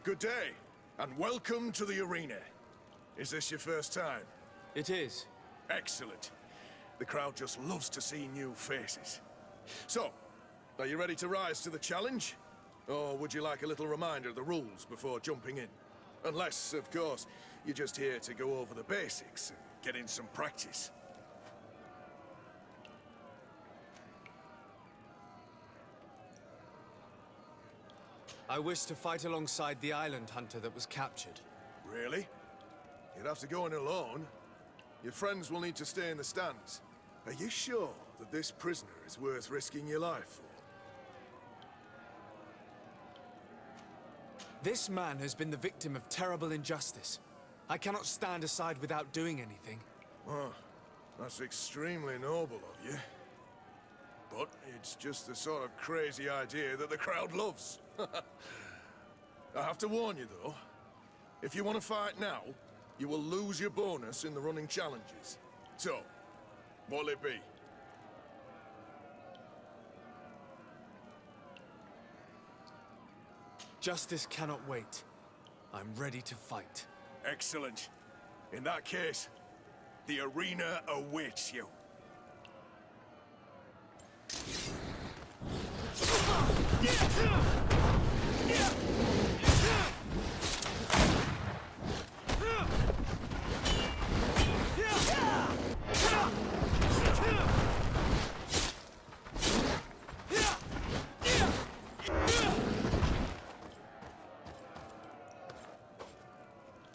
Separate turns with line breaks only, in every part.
Good day, and welcome to the arena. Is this your first time?
It is.
Excellent. The crowd just loves to see new faces. So, are you ready to rise to the challenge? Or would you like a little reminder of the rules before jumping in? Unless, of course, you're just here to go over the basics and get in some practice.
I wish to fight alongside the island hunter that was captured.
Really? You'd have to go in alone. Your friends will need to stay in the stands. Are you sure that this prisoner is worth risking your life for?
This man has been the victim of terrible injustice. I cannot stand aside without doing anything.
Oh, that's extremely noble of you. But it's just the sort of crazy idea that the crowd loves. I have to warn you, though. If you want to fight now, you will lose your bonus in the running challenges. So, what'll it be?
Justice cannot wait. I'm ready to fight.
Excellent. In that case, the arena awaits you.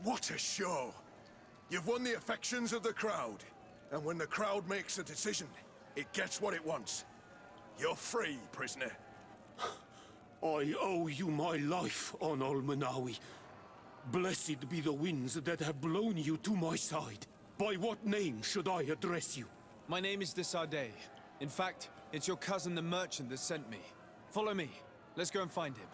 What a show! You've won the affections of the crowd. And when the crowd makes a decision, it gets what it wants. You're free, prisoner.
I owe you my life, Onol Manawi. Blessed be the winds that have blown you to my side. By what name should I address you?
My name is Desardet. In fact, it's your cousin the merchant that sent me. Follow me. Let's go and find him.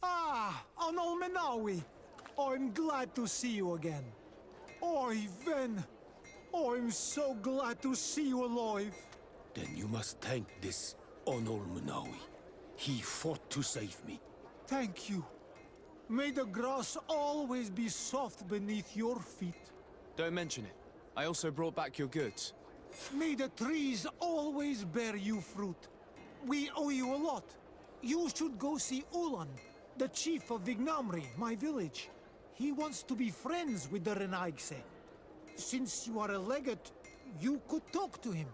Ah, Onol Menawi. I'm glad to see you again. Oi, Ven. I'm so glad to see you alive.
Then you must thank this Onol Manawi. He fought to save me.
Thank you. May the grass always be soft beneath your feet.
Don't mention it. I also brought back your goods.
May the trees always bear you fruit. We owe you a lot. You should go see Ulan, the chief of Vignamri, my village. He wants to be friends with the Renaigse. Since you are a legate, you could talk to him.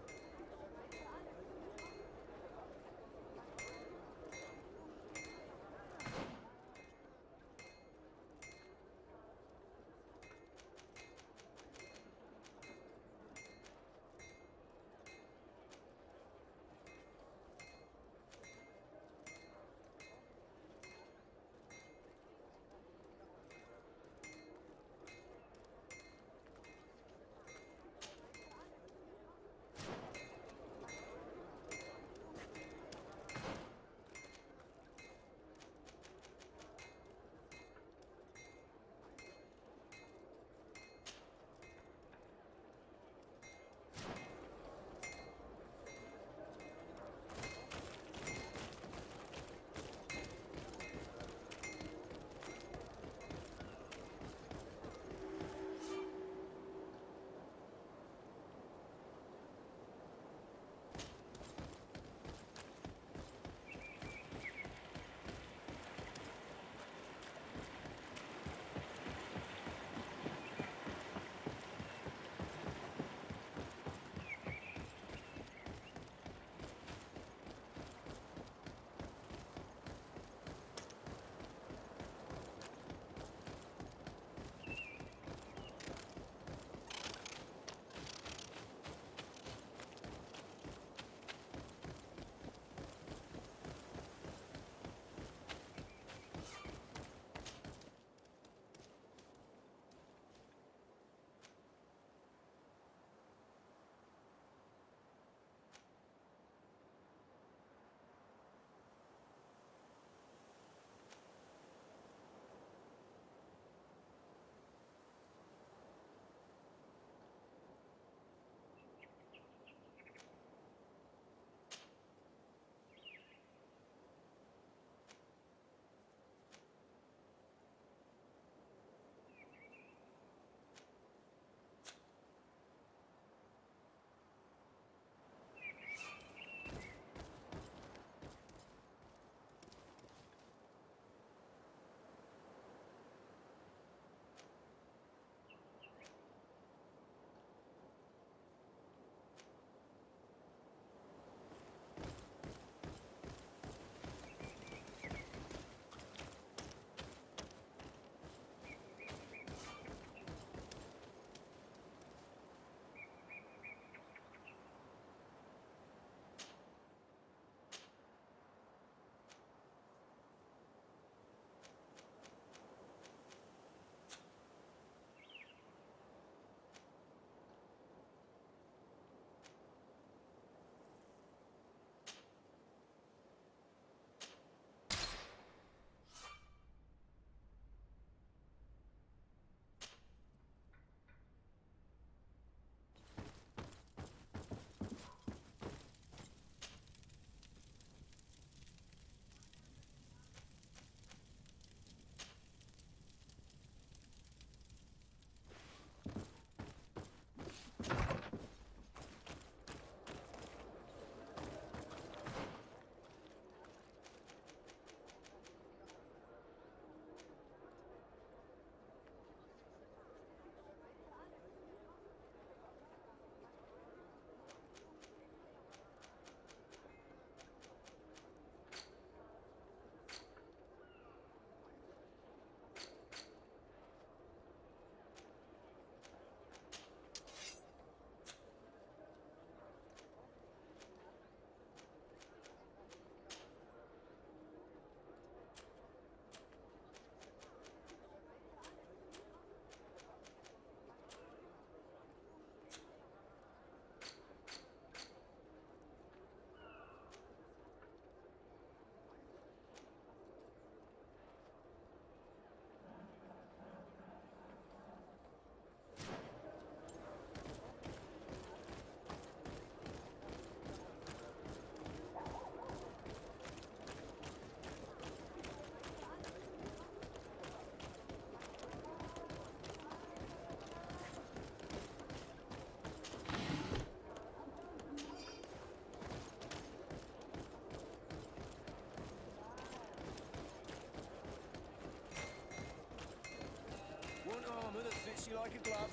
Want armor that fits you like a glove?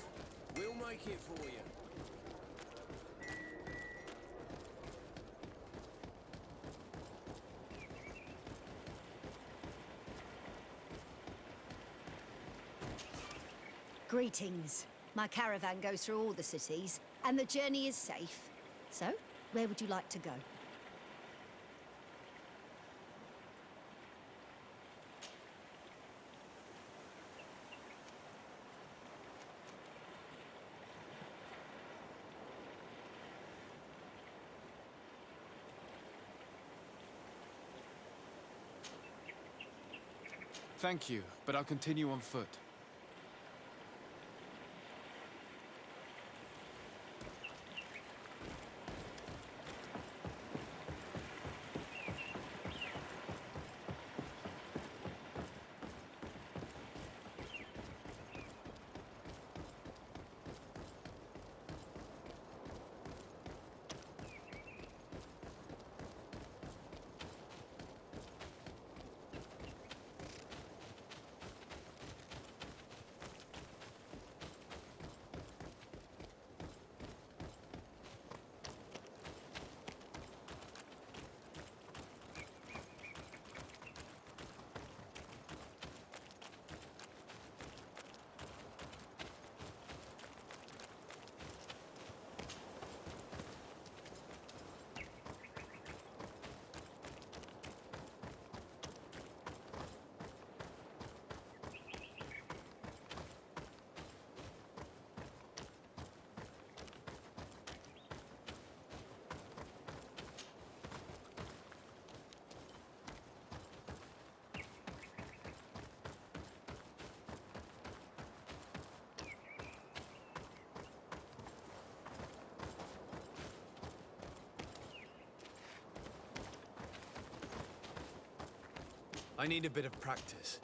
We'll make it for you.
Greetings. My caravan goes through all the cities, and the journey is safe. So, where would you like to go?
Thank you, but I'll continue on foot. I need a bit of practice.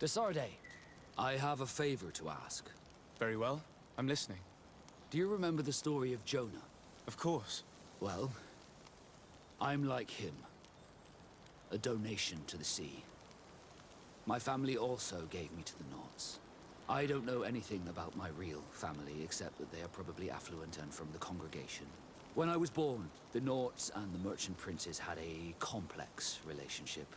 Desarde, I have a favor to ask.
Very well. I'm listening.
Do you remember the story of Jonah?
Of course.
Well, I'm like him. A donation to the sea. My family also gave me to the Nauts. I don't know anything about my real family, except that they are probably affluent and from the congregation. When I was born, the Nauts and the merchant princes had a complex relationship.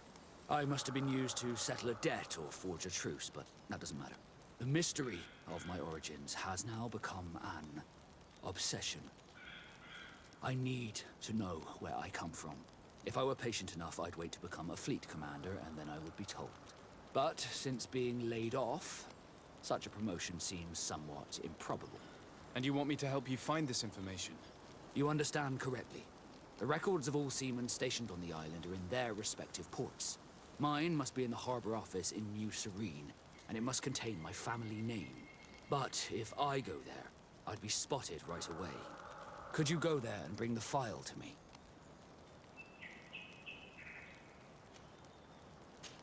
I must have been used to settle a debt or forge a truce, but that doesn't matter. The mystery of my origins has now become an obsession. I need to know where I come from. If I were patient enough, I'd wait to become a fleet commander, and then I would be told. But since being laid off, such a promotion seems somewhat improbable.
And you want me to help you find this information?
You understand correctly. The records of all seamen stationed on the island are in their respective ports. Mine must be in the harbor office in New Serene, and it must contain my family name. But if I go there, I'd be spotted right away. Could you go there and bring the file to me?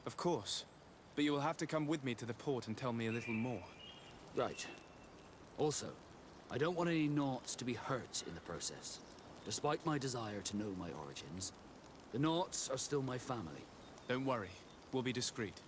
Of course. But you will have to come with me to the port and tell me a little more.
Right. Also, I don't want any Nauts to be hurt in the process. Despite my desire to know my origins, the Nauts are still my family.
Don't worry. We'll be discreet.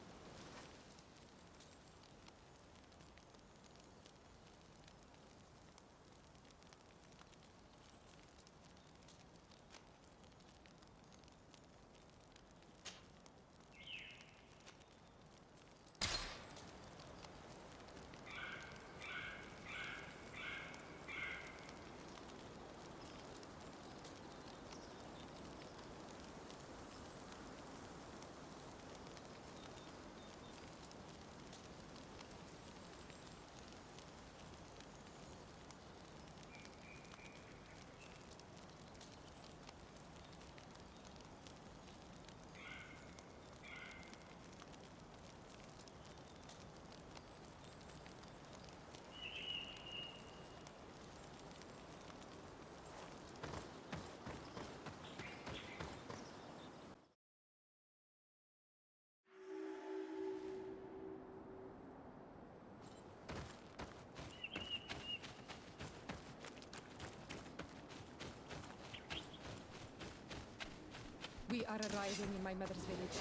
We are arriving in my mother's village,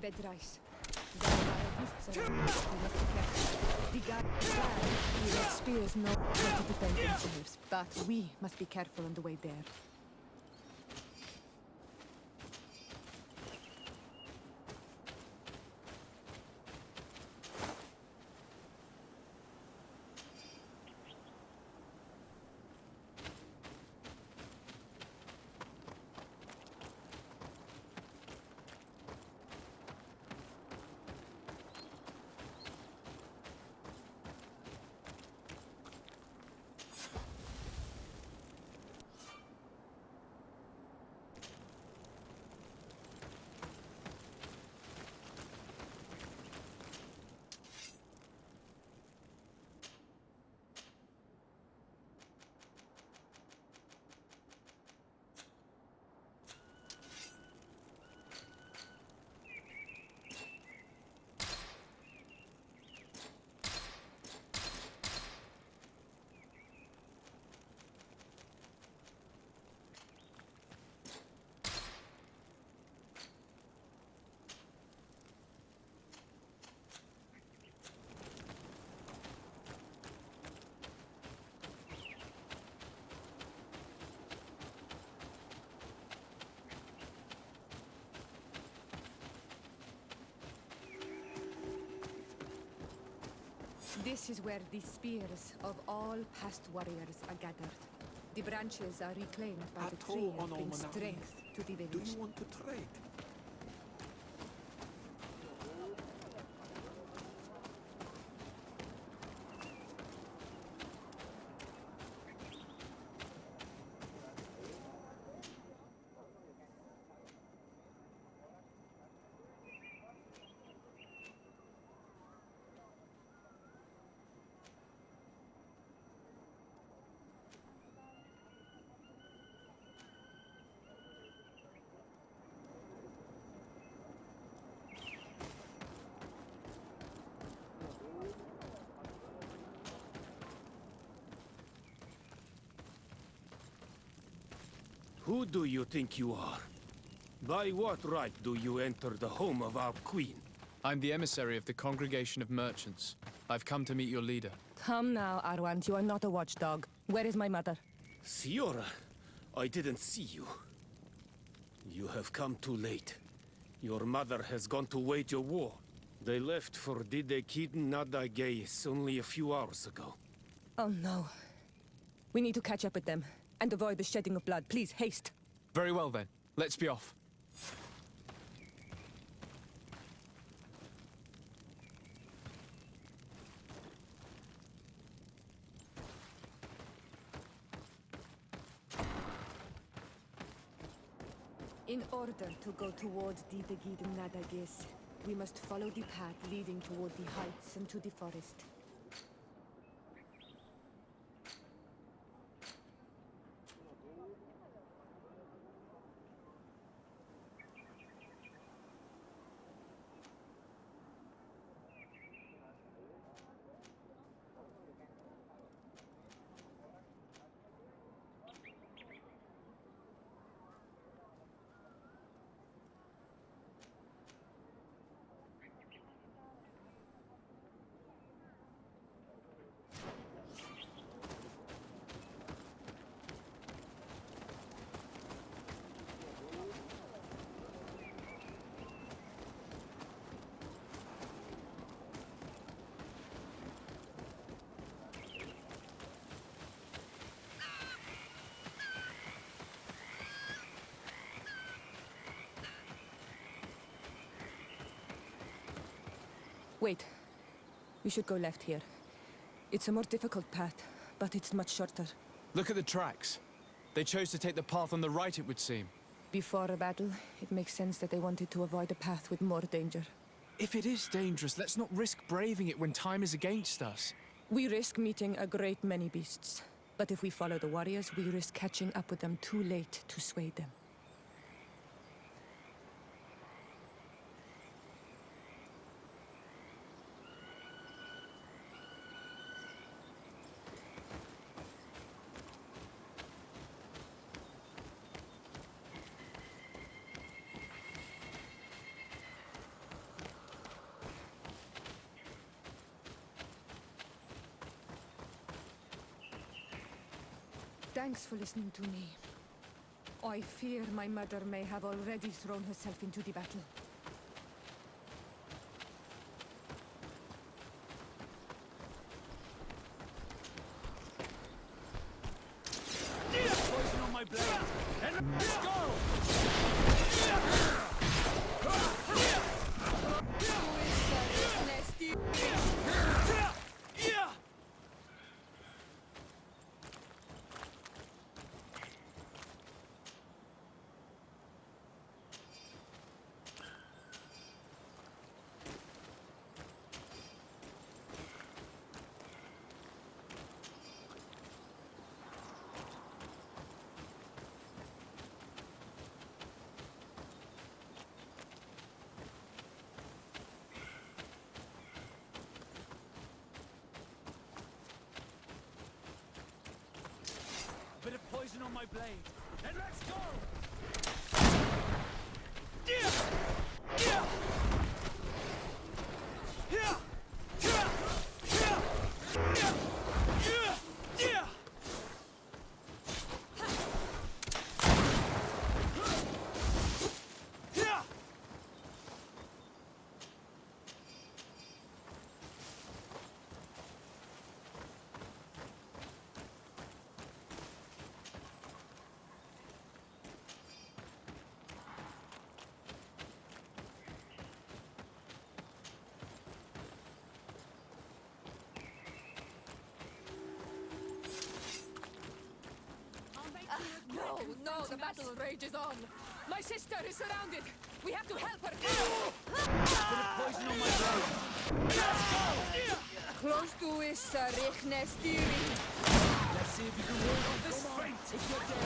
Bedrais. There are beasts around. We must be careful. The guard with spears know how to defend themselves, but we must be careful on the way there. This is where the spears of all past warriors are gathered. The branches are reclaimed by the tree and bring strength to the village.
Do you want to trade?
Who do you think you are? By what right do you enter the home of our queen?
I'm the emissary of the Congregation of Merchants. I've come to meet your leader.
Come now, Arwant, you are not a watchdog. Where is my mother?
Siora, I didn't see you. You have come too late. Your mother has gone to wage a war. They left for Didekid Nadagais only a few hours ago.
Oh no. We need to catch up with them and avoid the shedding of blood. Please, haste.
Very well then. Let's be off.
In order to go towards Didegid Nadagis, we must follow the path leading toward the heights and to the forest. Wait. We should go left here. It's a more difficult path, but it's much shorter.
Look at the tracks. They chose to take the path on the right, it would seem.
Before a battle, it makes sense that they wanted to avoid a path with more danger.
If it is dangerous, let's not risk braving it when time is against us.
We risk meeting a great many beasts. But if we follow the warriors, we risk catching up with them too late to sway them. Thanks for listening to me. I fear my mother may have already thrown herself into the battle.
Poison on my blade! And let's go! Bit of poison on my blade. And let's go!
No, the battle rages on. My sister is surrounded. We have to help her.
Bit of poison on my blade.
Close to is Richne steering.
Let's see if you can ward off this fate if you're dead.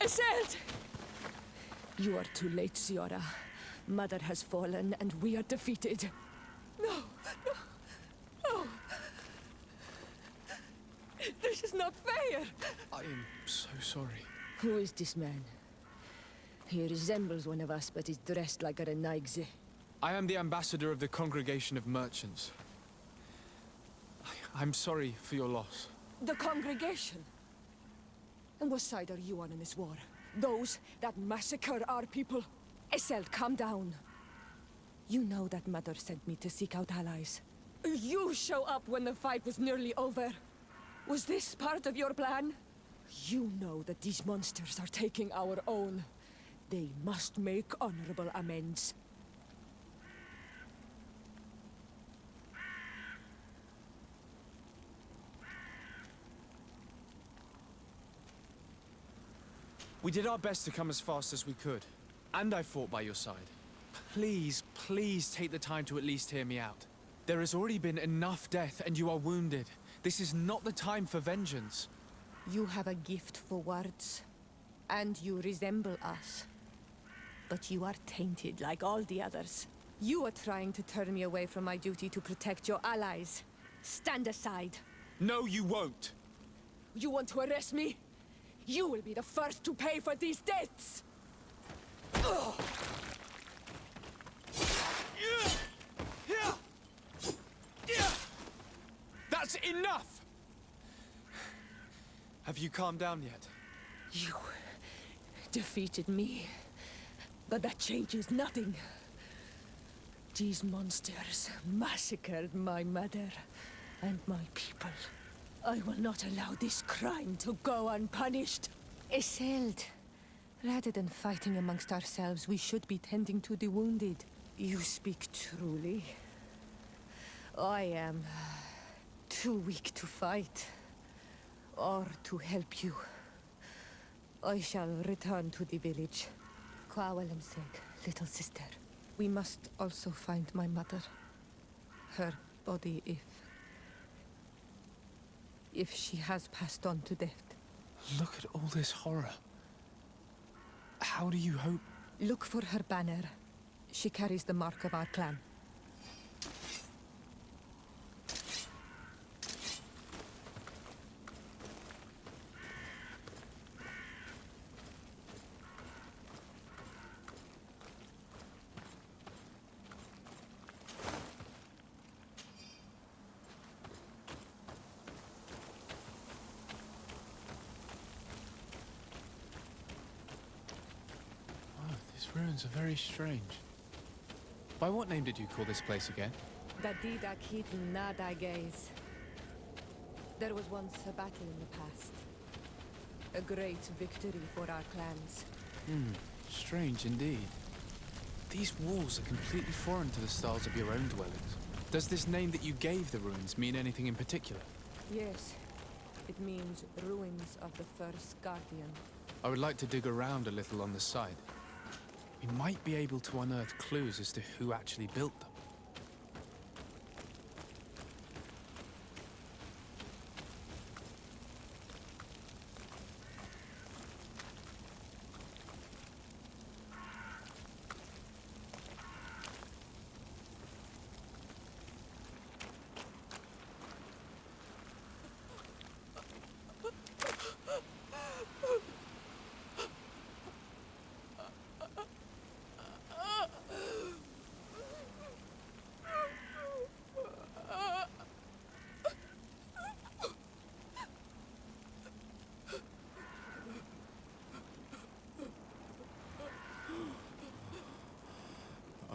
Iselt! You are too late, Ciora. Mother has fallen, and we are defeated. No! This is not fair!
I am so sorry.
Who is this man? He resembles one of us, but is dressed like a Renaigze.
I am the ambassador of the Congregation of Merchants. I'm sorry for your loss.
The congregation? And what side are you on in this war? Those that massacre our people? Iselt, calm down. You know that Mother sent me to seek out allies. You show up when the fight was nearly over. Was this part of your plan? You know that these monsters are taking our own. They must make honorable amends.
We did our best to come as fast as we could. And I fought by your side. Please, please take the time to at least hear me out. There has already been enough death, and you are wounded. This is not the time for vengeance.
You have a gift for words. And you resemble us. But you are tainted like all the others. You are trying to turn me away from my duty to protect your allies. Stand aside.
No, you won't.
You want to arrest me? You will be the first to pay for these debts! Ugh.
That's enough! Have you calmed down yet?
You defeated me, but that changes nothing. These monsters massacred my mother and my people. I will not allow this crime to go unpunished. Iselt, rather than fighting amongst ourselves, we should be tending to the wounded. You speak truly. I am too weak to fight. Or to help you. I shall return to the village. Kwawalamseg, little sister. We must also find my mother. Her body, if she has passed on to death.
Look at all this horror. How do you hope?
Look for her banner. She carries the mark of our clan.
These ruins are very strange. By what name did you call this place again?
Dadida Keaton Nada Gaze. There was once a battle in the past. A great victory for our clans.
Strange indeed. These walls are completely foreign to the styles of your own dwellings. Does this name that you gave the ruins mean anything in particular?
Yes. It means ruins of the first guardian.
I would like to dig around a little on the side. We might be able to unearth clues as to who actually built them.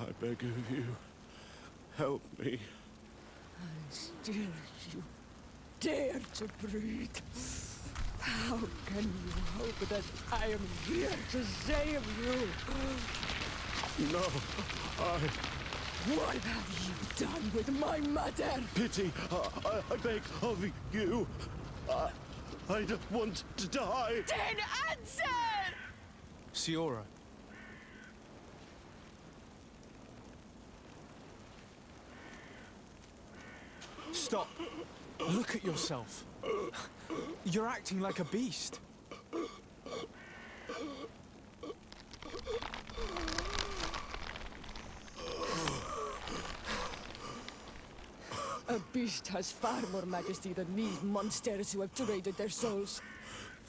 I beg of you, help me.
Still you dare to breathe. How can you hope that I am here to save you?
No,
What have you done with my mother?
pity, I beg of you. I don't want to die.
Then answer!
Siora. Stop. Look at yourself. You're acting like a beast.
A beast has far more majesty than these monsters who have traded their souls.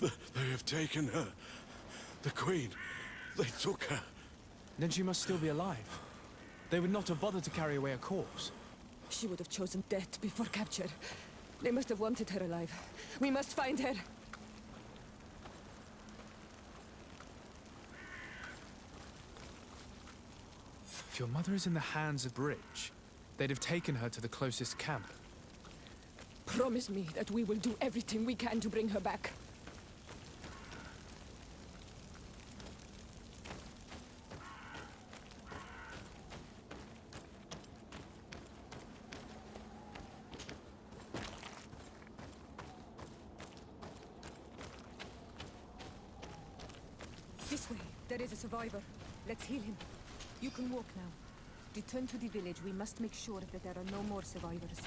They have taken her. The Queen. They took her.
Then she must still be alive. They would not have bothered to carry away a corpse.
She would have chosen death before capture. They must have wanted her alive. We must find her.
If your mother is in the hands of Bridge, they'd have taken her to the closest camp.
Promise me that we will do everything we can to bring her back. This way. There is a survivor. Let's heal him. You can walk now. Return to the village. We must make sure that there are no more survivors.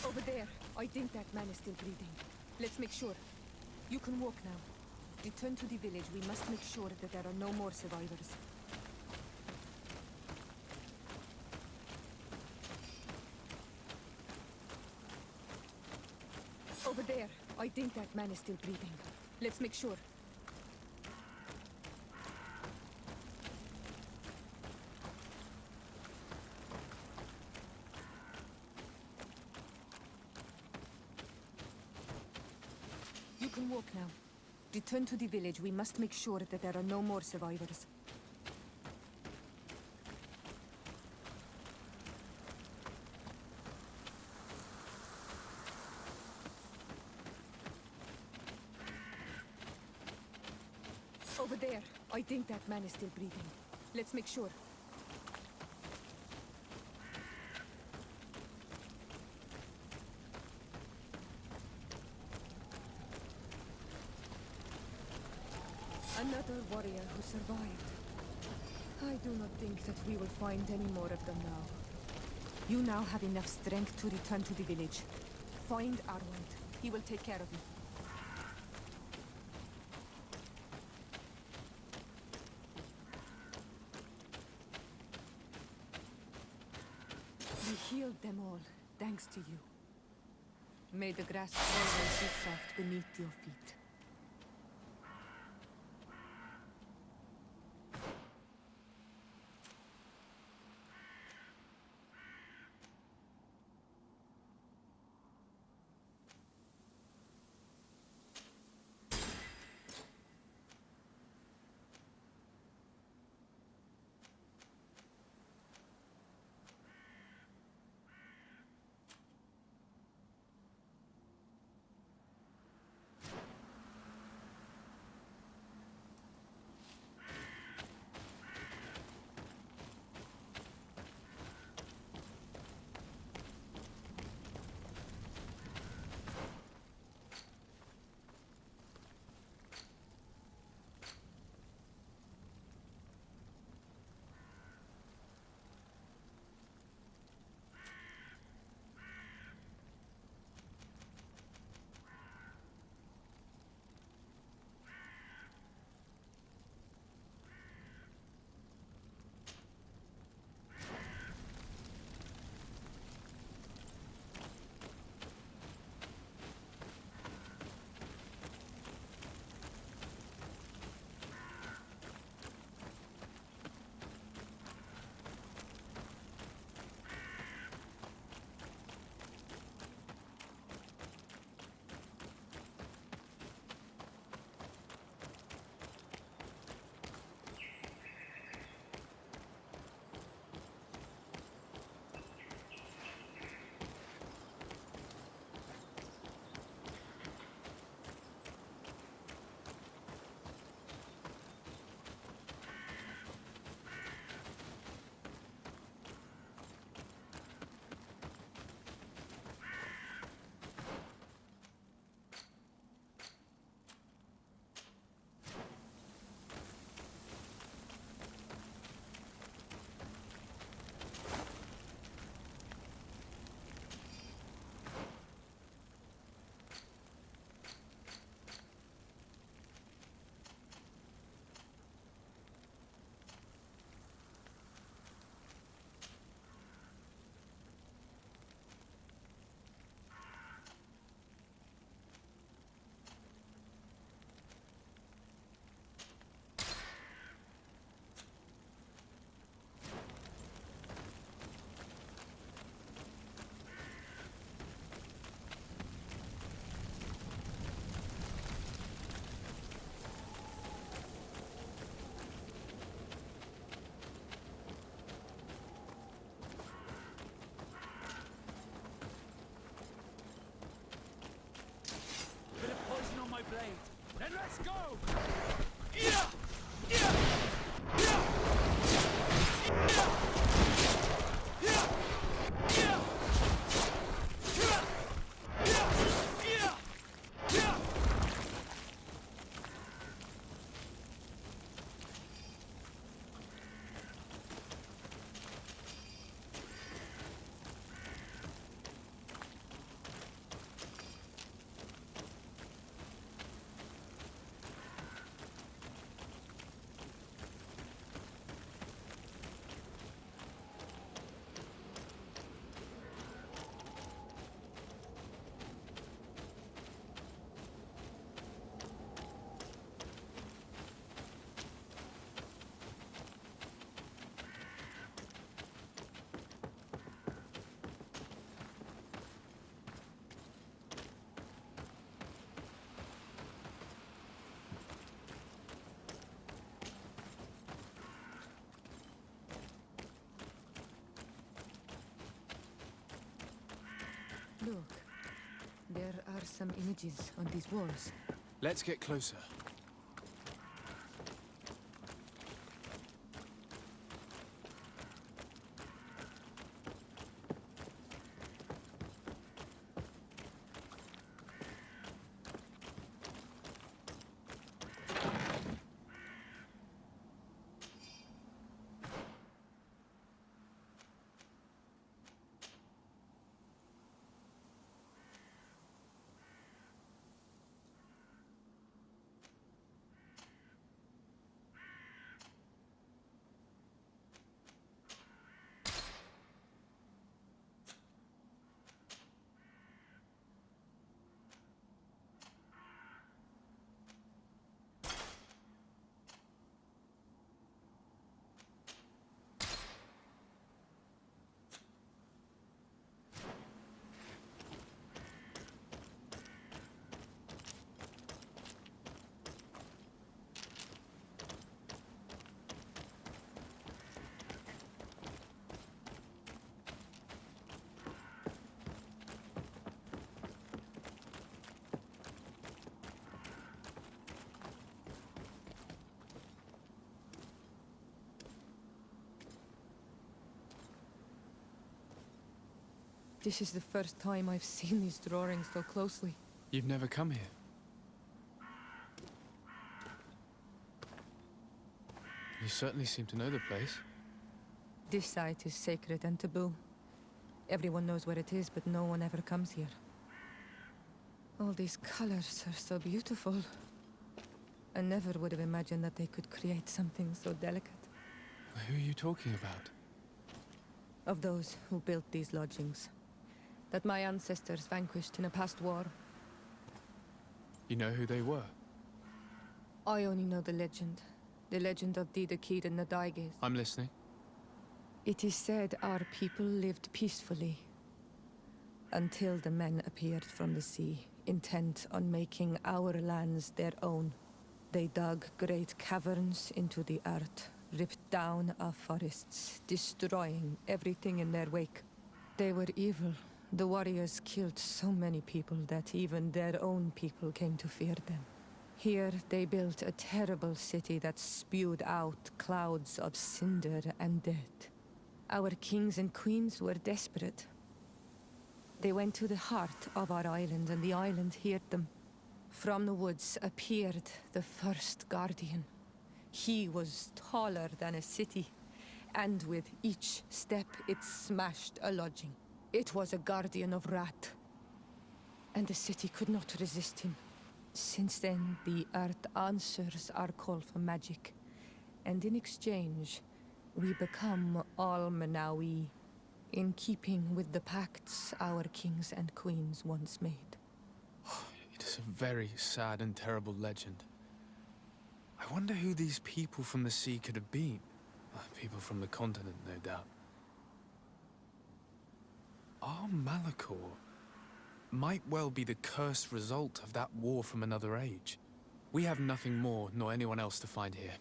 Over there. I think that man is still breathing. Let's make sure. You can walk now. Return to the village. We must make sure that there are no more survivors. Over there. I think that man is still breathing. Let's make sure. You can walk now. Return to the village. We must make sure that there are no more survivors. Over there. I think that man is still breathing. Let's make sure. Another warrior who survived. I do not think that we will find any more of them now. You now have enough strength to return to the village. Find Arwand. He will take care of you. We healed them all, thanks to you. May the grass always be soft beneath your feet.
Then let's go!
Look, there are some images on these walls.
Let's get closer.
This is the first time I've seen these drawings so closely.
You've never come here. You certainly seem to know the place.
This site is sacred and taboo. Everyone knows where it is, but no one ever comes here. All these colors are so beautiful. I never would have imagined that they could create something so delicate.
Who are you talking about?
Of those who built these lodgings. That my ancestors vanquished in a past war.
You know who they were?
I only know the legend. The legend of Didakid and Nadaiges.
I'm listening.
It is said our people lived peacefully. Until the men appeared from the sea, intent on making our lands their own. They dug great caverns into the earth, ripped down our forests, destroying everything in their wake. They were evil. The warriors killed so many people that even their own people came to fear them. Here they built a terrible city that spewed out clouds of cinder and death. Our kings and queens were desperate. They went to the heart of our island, and the island heard them. From the woods appeared the first guardian. He was taller than a city, and with each step it smashed a lodging. It was a guardian of Rat, and the city could not resist him. Since then, the earth answers our call for magic, and in exchange, we become all Manawi, in keeping with the pacts our kings and queens once made.
It is a very sad and terrible legend. I wonder who these people from the sea could have been. People from the continent, no doubt. Our Malachor might well be the cursed result of that war from another age. We have nothing more, nor anyone else to find here.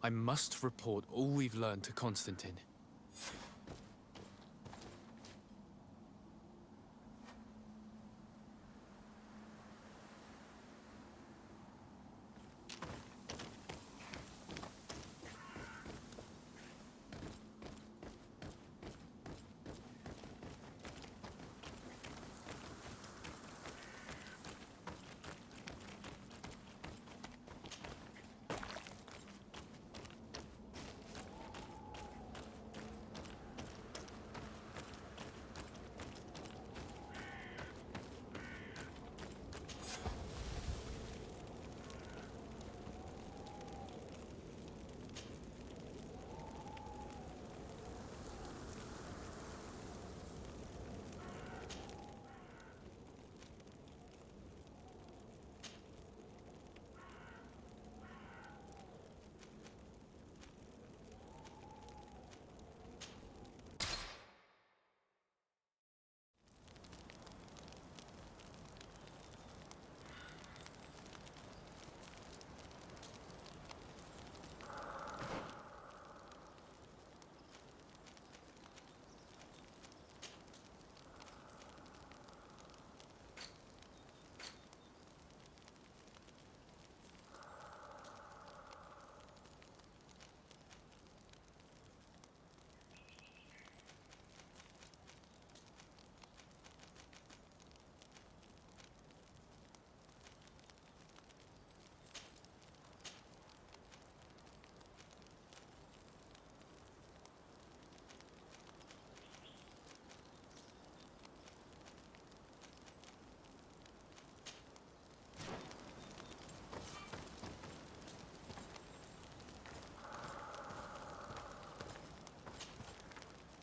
I must report all we've learned to Constantine.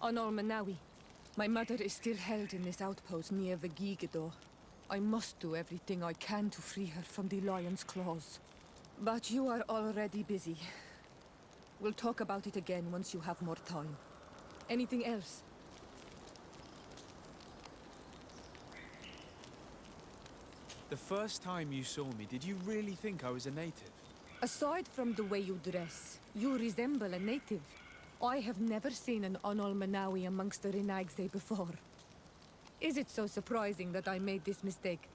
On Manawi, my mother is still held in this outpost near the Gigador. I must do everything I can to free her from the lion's claws. But you are already busy. We'll talk about it again once you have more time. Anything else?
The first time you saw me, did you really think I was a native?
Aside from the way you dress, you resemble a native. I have never seen an Onol Manawi amongst the Renagse before. Is it so surprising that I made this mistake?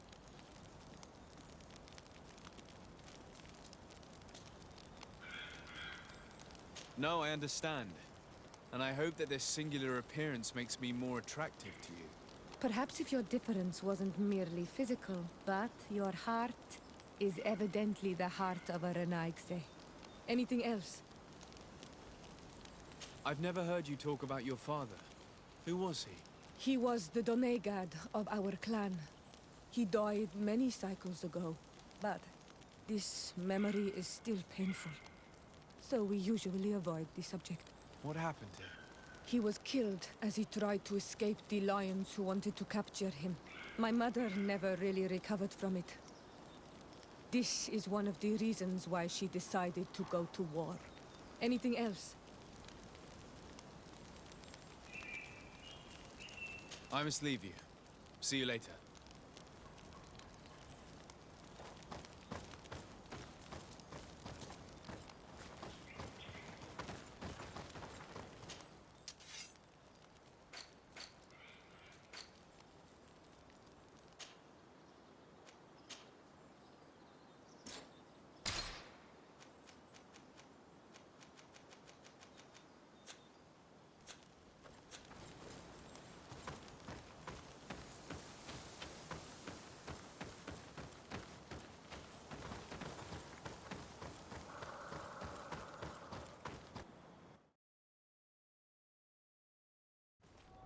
No, I understand. And I hope that this singular appearance makes me more attractive to you.
Perhaps if your difference wasn't merely physical, but your heart is evidently the heart of a Renaigse. Anything else?
I've never heard you talk about your father. Who was he?
He was the Donegad of our clan. He died many cycles ago, but this memory is still painful. So we usually avoid the subject.
What happened to him?
He was killed as he tried to escape the lions who wanted to capture him. My mother never really recovered from it. This is one of the reasons why she decided to go to war. Anything else?
I must leave you. See you later.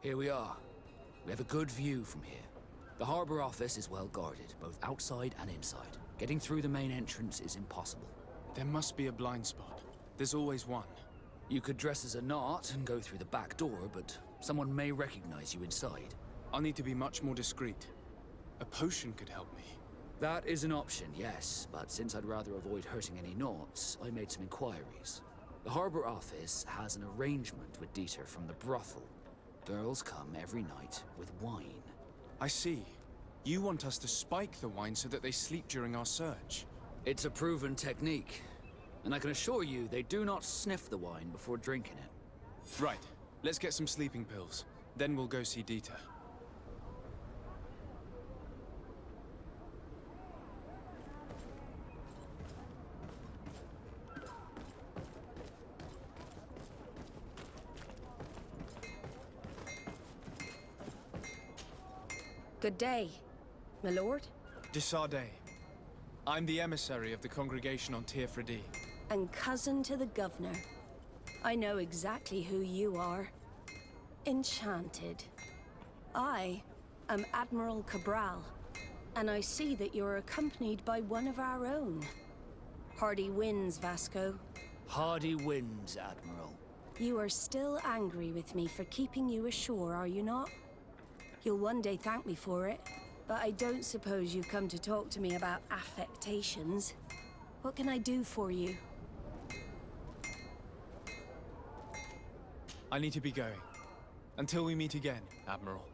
Here we are. We have a good view from here. The harbor office is well guarded, both outside and inside. Getting through the main entrance is impossible.
There must be a blind spot. There's always one.
You could dress as a knot and go through the back door, but someone may recognize you inside.
I'll need to be much more discreet. A potion could help me.
That is an option, yes, but since I'd rather avoid hurting any knots, I made some inquiries. The harbor office has an arrangement with Dieter from the brothel. Girls come every night with wine.
I see. You want us to spike the wine so that they sleep during our search.
It's a proven technique, and I can assure you they do not sniff the wine before drinking it.
Right. Let's get some sleeping pills. Then we'll go see Dieter.
Good day, my lord.
Desarde. I'm the emissary of the congregation on Tir Fredi.
And cousin to the governor. I know exactly who you are. Enchanted. I am Admiral Cabral, and I see that you're accompanied by one of our own. Hardy winds, Vasco.
Hardy winds, Admiral.
You are still angry with me for keeping you ashore, are you not? You'll one day thank me for it, but I don't suppose you've come to talk to me about affectations. What can I do for you?
I need to be going. Until we meet again, Admiral.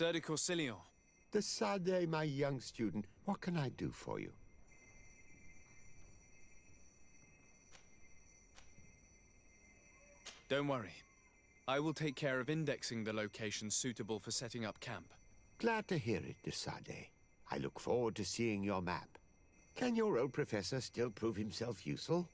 Sir de Corsilion.
De Sade, my young student, what can I do for you?
Don't worry. I will take care of indexing the locations suitable for setting up camp.
Glad to hear it, de Sade. I look forward to seeing your map. Can your old professor still prove himself useful?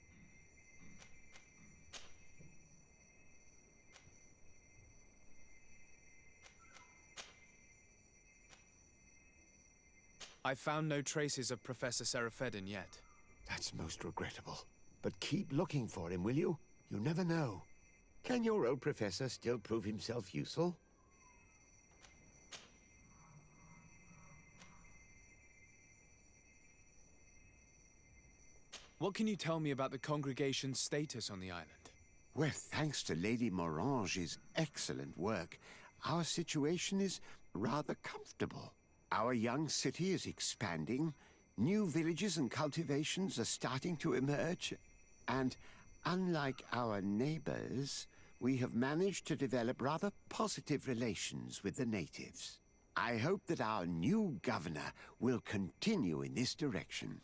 I've found no traces of Professor Seraphedin yet.
That's most regrettable. But keep looking for him, will you? You never know. Can your old professor still prove himself useful?
What can you tell me about the congregation's status on the island?
Well, thanks to Lady Morange's excellent work, our situation is rather comfortable. Our young city is expanding, new villages and cultivations are starting to emerge, and unlike our neighbors, we have managed to develop rather positive relations with the natives. I hope that our new governor will continue in this direction.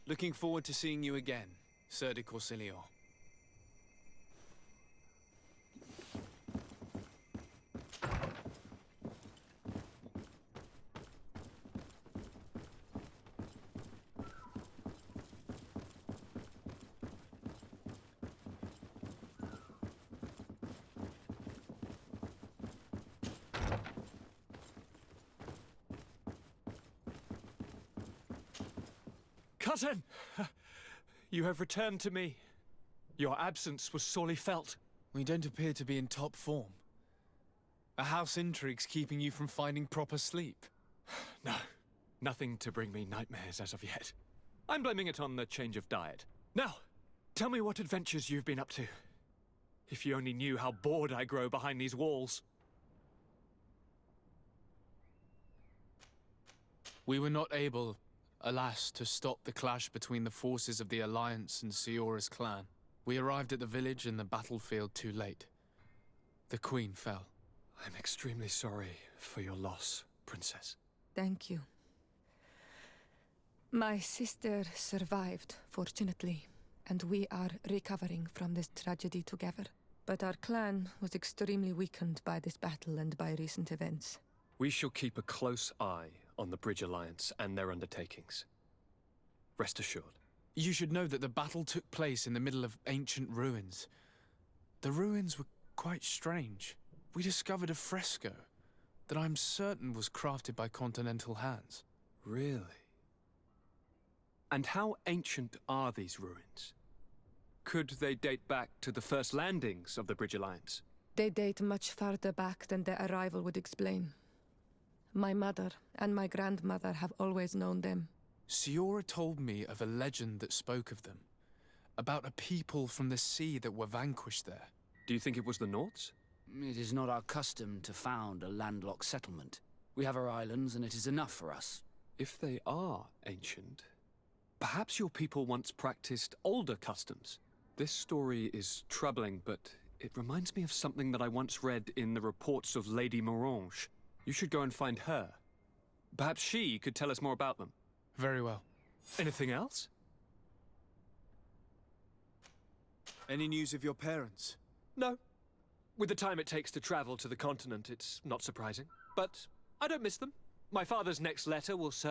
Looking forward to seeing you again, Sir de Corsilion.
Cousin! You have returned to me. Your absence was sorely felt.
We don't appear to be in top form. A house intrigue's keeping you from finding proper sleep.
No, nothing to bring me nightmares as of yet. I'm blaming it on the change of diet. Now, tell me what adventures you've been up to. If you only knew how bored I grow behind these walls.
We were not able, alas, to stop the clash between the forces of the Alliance and Siora's clan. We arrived at the village and the battlefield too late. The Queen fell.
I'm extremely sorry for your loss, Princess.
Thank you. My sister survived, fortunately, and we are recovering from this tragedy together. But our clan was extremely weakened by this battle and by recent events.
We shall keep a close eye on the Bridge Alliance and their undertakings. Rest assured.
You should know that the battle took place in the middle of ancient ruins. The ruins were quite strange. We discovered a fresco that I'm certain was crafted by continental hands.
Really? And how ancient are these ruins? Could they date back to the first landings of the Bridge Alliance?
They date much farther back than their arrival would explain. My mother and my grandmother have always known them.
Siora told me of a legend that spoke of them, about a people from the sea that were vanquished there.
Do you think it was the Norts?
It is not our custom to found a landlocked settlement. We have our islands, and it is enough for us.
If they are ancient, perhaps your people once practiced older customs. This story is troubling, but it reminds me of something that I once read in the reports of Lady Morange. You should go and find her. Perhaps she could tell us more about them.
Very well.
Anything else?
Any news of your parents?
No. With the time it takes to travel to the continent, it's not surprising. But I don't miss them. My father's next letter will certainly